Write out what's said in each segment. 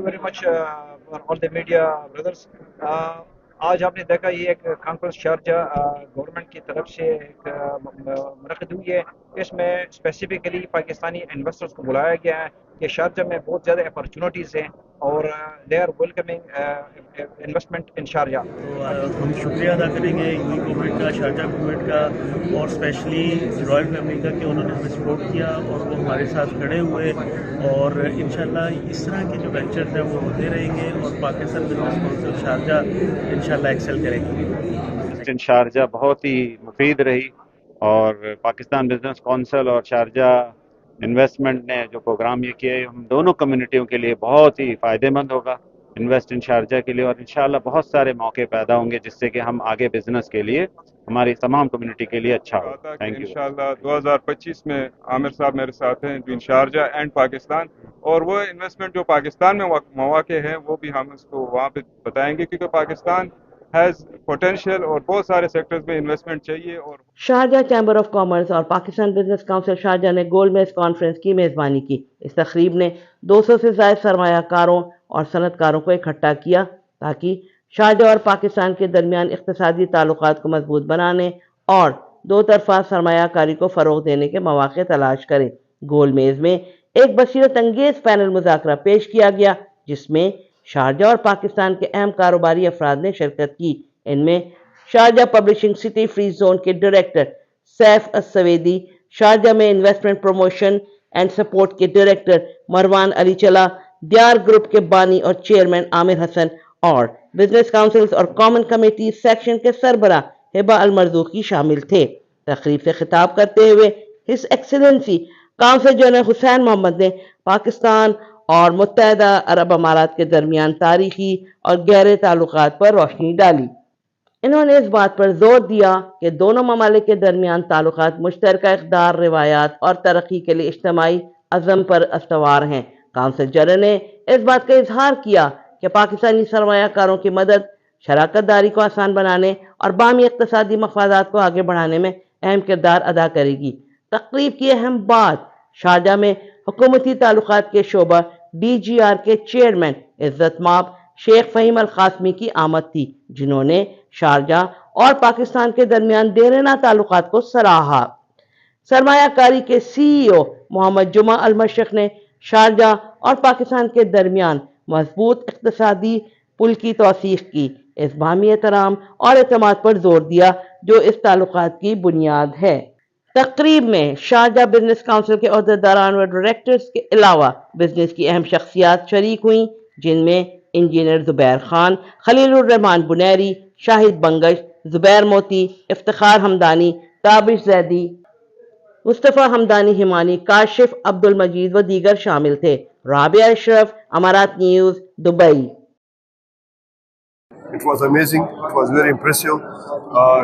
You very much all the media brothers. آج آپ نے دیکھا یہ ایک کانفرنس شارجہ گورنمنٹ کی طرف سے ایک منعقد ہوئی ہے. اس میں اسپیسیفکلی پاکستانی انویسٹرز کو بلایا گیا ہے کہ شارجہ میں بہت زیادہ اپرچونیٹیز ہیں اور they are welcoming investment in Sharjah. ہم شکریہ ادا کریں گے یو گورنمنٹ کا، شارجہ گورنمنٹ کا اور اسپیشلی رائل فیملی کا کہ انہوں نے ہمیں سپورٹ کیا اور وہ ہمارے ساتھ کھڑے ہوئے. اور انشاءاللہ اس طرح کے جو وینچرز ہیں وہ ہوتے رہیں گے اور پاکستان بزنس کونسل شارجہ انشاءاللہ ایکسل کرے گی. شارجہ بہت ہی مفید رہی اور پاکستان بزنس کونسل اور شارجہ انویسٹمنٹ نے جو پروگرام یہ کیا ہے ہم دونوں کمیونٹیوں کے لیے بہت ہی فائدہ مند ہوگا انویسٹ ان شارجہ کے لیے. اور انشاءاللہ بہت سارے موقع پیدا ہوں گے جس سے کہ ہم آگے بزنس کے لیے ہماری تمام کمیونٹی کے لیے اچھا ہو. Thank you. انشاءاللہ 2025 میں عامر صاحب میرے ساتھ ہیں ان شارجہ اینڈ پاکستان، اور وہ انویسٹمنٹ جو پاکستان میں مواقع ہیں وہ بھی ہم اس کو وہاں پہ بتائیں گے کیونکہ پاکستان ہیز پوٹینشیل اور بہت سارے سیکٹرز میں انویسٹمنٹ چاہیے. اور شارجہ چیمبر آف کامرس اور پاکستان بزنس کونسل شارجہ نے گولڈ میز کانفرنس کی میزبانی کی. اس تقریب نے 200 سے زائد سرمایہ کاروں اور صنعت کاروں کو اکٹھا کیا تاکہ شارجہ اور پاکستان کے درمیان اقتصادی تعلقات کو مضبوط بنانے اور دو طرفہ سرمایہ کاری کو فروغ دینے کے مواقع تلاش کریں. گول میز میں ایک بصیرت انگیز پینل مذاکرہ پیش کیا گیا جس میں شارجہ اور پاکستان کے اہم کاروباری افراد نے شرکت کی. ان میں Sharjah publishing city free zone کے ڈائریکٹر سیف السویدی، شارجہ میں انویسٹمنٹ پروموشن اینڈ سپورٹ کے ڈائریکٹر مروان علی چلا، دیار گروپ کے بانی اور چیئرمین عامر حسن اور بزنس کاؤنسلز اور کامن کمیٹی سیکشن کے سربراہ ہبہ المرزوقی شامل تھے. تقریب سے خطاب کرتے ہوئے ہز ایکسیلنسی کونسل جنرل حسین محمد نے پاکستان اور متحدہ عرب امارات کے درمیان تاریخی اور گہرے تعلقات پر روشنی ڈالی. انہوں نے اس بات پر زور دیا کہ دونوں ممالک کے درمیان تعلقات مشترکہ اقدار، روایات اور ترقی کے لیے اجتماعی عزم پر استوار ہیں. کونسل جنرل نے اس بات کا اظہار کیا کہ پاکستانی سرمایہ کاروں کی مدد شراکت داری کو آسان بنانے اور باہمی اقتصادی مفادات کو آگے بڑھانے میں اہم کردار ادا کرے گی. تقریب کی اہم بات شارجہ میں حکومتی تعلقات کے شعبہ DGR کے چیئرمین عزت مآب شیخ فہیم القاسمی کی آمد تھی، جنہوں نے شارجہ اور پاکستان کے درمیان دیرینہ تعلقات کو سراہا. سرمایہ کاری کے CEO محمد جمعہ المشرق نے شارجہ اور پاکستان کے درمیان مضبوط اقتصادی پل کی توثیق کی، اس باہمی احترام اور اعتماد پر زور دیا جو اس تعلقات کی بنیاد ہے. تقریب میں شارجہ بزنس کونسل کے عہدیداران و ڈائریکٹرز کے علاوہ بزنس کی اہم شخصیات شریک ہوئیں، جن میں انجینئر زبیر خان، خلیل الرحمان بنیری، شاہد بنگش، زبیر موتی، افتخار حمدانی، تابش زیدی، مصطفیٰ حمدانی ہمانی، کاشف عبد المجید و دیگر شامل تھے. رابعہ اشرف، امارات news, Dubai. It was amazing. It was very impressive.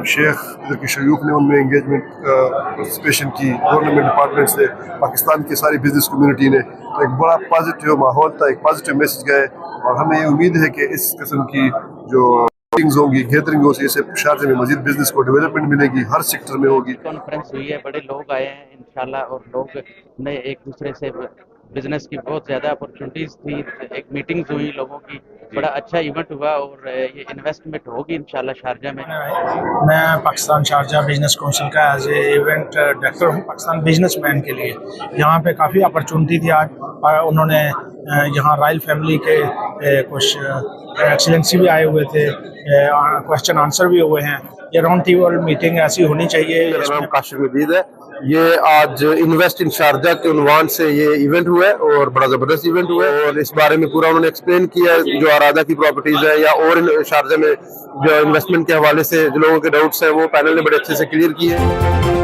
شیخ ادھر کے شیوخ نے ان میں انگیجمنٹ پارٹیسپیشن کی، گورنمنٹ ڈپارٹمنٹ سے، پاکستان کی ساری بزنس کمیونٹی نے. تو ایک بڑا پازیٹیو ماحول تھا، ایک پازیٹیو میسج گئے اور ہمیں یہ امید ہے کہ اس قسم کی جو میٹنگز ہوں گی، گیدرنگ ہوگی، اس سے شارجہ میں مزید بزنس کو ڈیولپمنٹ ملے گی، ہر سیکٹر میں ہوگی. کانفرنس ہوئی ہے، بڑے لوگ آئے ہیں انشاءاللہ اور لوگ نے ایک دوسرے سے بزنس کی بہت زیادہ اپرچونیٹیز تھی، ایک میٹنگز ہوئی لوگوں کی، بڑا اچھا ایونٹ ہوا اور یہ انویسٹمنٹ ہوگی انشاءاللہ شارجہ میں. میں پاکستان شارجہ بزنس کونسل کا ایز اے ایونٹ ڈائریکٹر ہوں پاکستان بزنس مین کے لیے. یہاں پہ کافی اپرچونیٹی تھی آج، اور انہوں نے یہاں رائل فیملی کے کچھ ایکسیلنسی بھی آئے ہوئے تھے، کوشچن آنسر بھی ہوئے ہیں. یہ راؤنڈ ٹیبل میٹنگ ایسی ہونی چاہیے. میرا نام کاشف مجید ہے. یہ آج انویسٹ ان شارجہ کے عنوان سے یہ ایونٹ ہوا ہے اور بڑا زبردست ایونٹ ہوا ہے، اور اس بارے میں پورا انہوں نے ایکسپلین کیا ہے جو ارادہ کی پراپرٹیز ہے یا اور شارجہ میں جو انویسٹمنٹ کے حوالے سے جو لوگوں کے ڈاؤٹس ہیں وہ پینل نے بڑے اچھے سے کلیئر کیے ہیں.